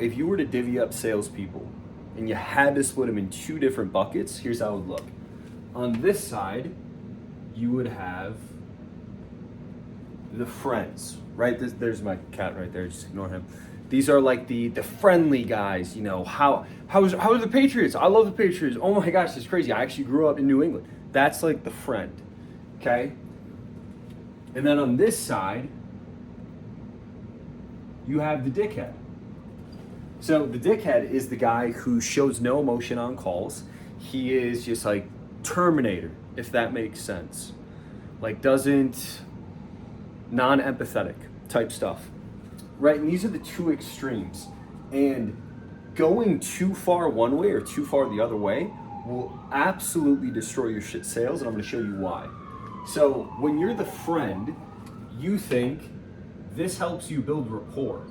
If you were to divvy up salespeople and you had to split them in two different buckets, here's how it would look. On this side, you would have the friends, right? There's my cat right there, just ignore him. These are like the friendly guys, you know, how are the Patriots? I love the Patriots. Oh my gosh, it's crazy. I actually grew up in New England. That's like the friend, okay? And then on this side, you have the dickhead. So the dickhead is the guy who shows no emotion on calls. He is just like Terminator, if that makes sense. Like doesn't, non-empathetic type stuff, right? And these are the two extremes. And going too far one way or too far the other way will absolutely destroy your shit sales, and I'm gonna show you why. So when you're the friend, you think this helps you build rapport,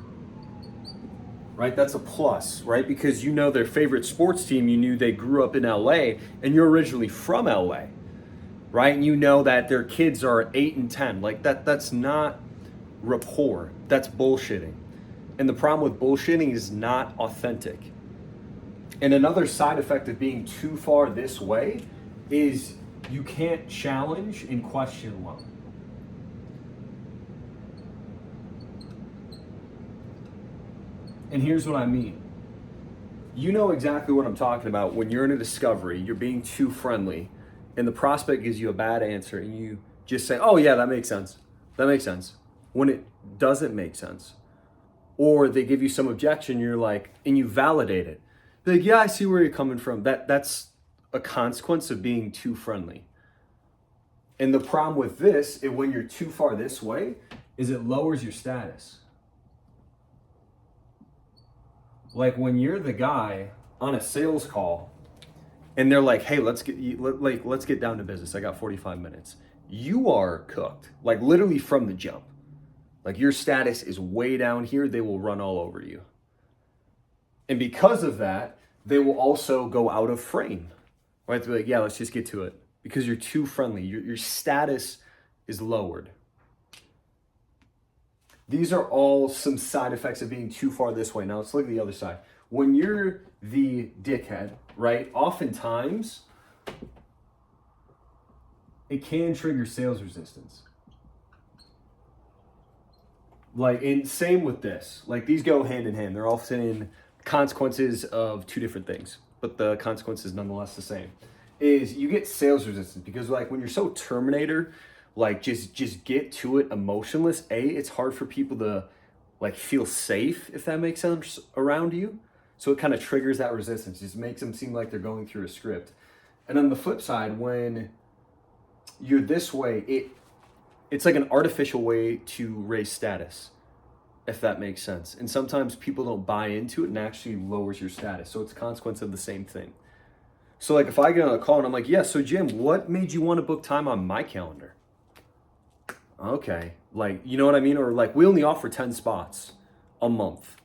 right? That's a plus, right? Because you know their favorite sports team, you knew they grew up in LA, and you're originally from LA, right? And you know that their kids are 8 and 10. Like that's not rapport. That's bullshitting. And the problem with bullshitting is not authentic. And another side effect of being too far this way is you can't challenge and question well. And here's what I mean. You know exactly what I'm talking about when you're in a discovery, you're being too friendly, and the prospect gives you a bad answer, and you just say, oh yeah, that makes sense. That makes sense. When it doesn't make sense. Or they give you some objection, you're like, and you validate it. They're like, yeah, I see where you're coming from. That's a consequence of being too friendly. And the problem with this, is when you're too far this way, is it lowers your status. Like when you're the guy on a sales call and they're like, hey, let's get down to business. I got 45 minutes. You are cooked, like literally from the jump. Like your status is way down here. They will run all over you. And because of that, they will also go out of frame, right? They're like, yeah, let's just get to it, because you're too friendly. Your status is lowered. These are all some side effects of being too far this way. Now let's look at the other side. When you're the dickhead, right? Oftentimes, it can trigger sales resistance. Like, and same with this. Like these go hand in hand. They're often consequences of two different things, but the consequence is nonetheless the same. Is you get sales resistance because like when you're so Terminator, like just get to it emotionless, it's hard for people to like feel safe, if that makes sense, around you. So it kind of triggers that resistance. It just makes them seem like they're going through a script. And on the flip side, when you're this way, it's like an artificial way to raise status, if that makes sense. And sometimes people don't buy into it and actually lowers your status. So it's a consequence of the same thing. So like if I get on a call and I'm like, yeah, so Jim, what made you want to book time on my calendar? Okay, like, you know what I mean? Or like, we only offer 10 spots a month.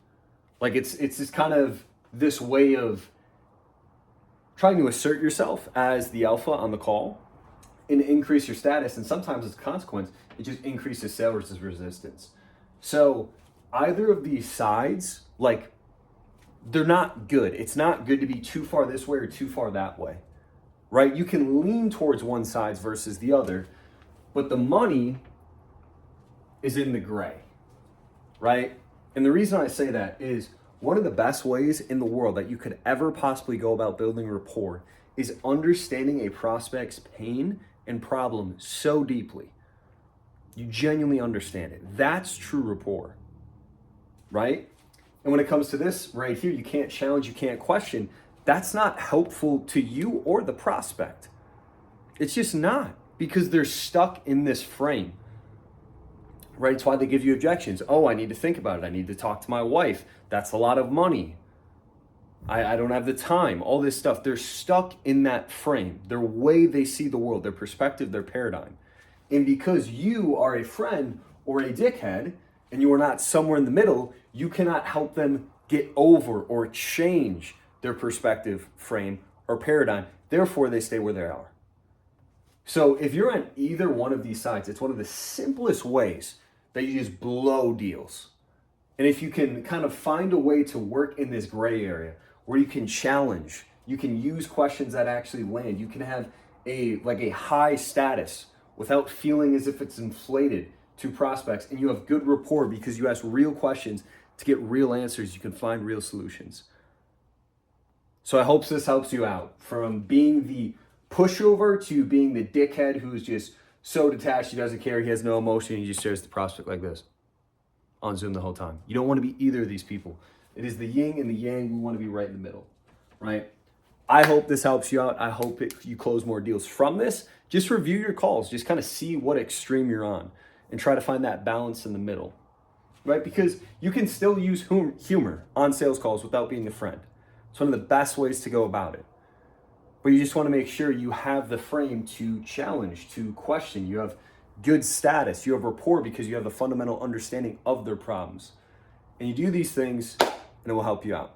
Like it's just kind of this way of trying to assert yourself as the alpha on the call and increase your status. And sometimes as a consequence, it just increases sales resistance. So either of these sides, like they're not good. It's not good to be too far this way or too far that way, right? You can lean towards one side versus the other, but the money is in the gray, right? And the reason I say that is one of the best ways in the world that you could ever possibly go about building rapport is understanding a prospect's pain and problem so deeply. You genuinely understand it. That's true rapport, right? And when it comes to this right here, you can't challenge, you can't question. That's not helpful to you or the prospect. It's just not, because they're stuck in this frame. Right? It's why they give you objections. Oh, I need to think about it. I need to talk to my wife. That's a lot of money. I don't have the time. All this stuff. They're stuck in that frame. Their way they see the world, their perspective, their paradigm. And because you are a friend or a dickhead and you are not somewhere in the middle, you cannot help them get over or change their perspective, frame, or paradigm. Therefore, they stay where they are. So if you're on either one of these sides, it's one of the simplest ways that you just blow deals, And if you can kind of find a way to work in this gray area where you can challenge, you can use questions that actually land, you can have a high status without feeling as if it's inflated to prospects, and you have good rapport because you ask real questions to get real answers, you can find real solutions. So I hope this helps you out from being the pushover to being the dickhead who's just so detached, he doesn't care, he has no emotion, he just stares at the prospect like this on Zoom the whole time. You don't want to be either of these people. It is the yin and the yang. We want to be right in the middle, right? I hope this helps you out. I hope you close more deals from this. Just review your calls. Just kind of see what extreme you're on and try to find that balance in the middle, right? Because you can still use humor on sales calls without being a friend. It's one of the best ways to go about it. But you just want to make sure you have the frame to challenge, to question. You have good status, you have rapport because you have the fundamental understanding of their problems. And you do these things and it will help you out.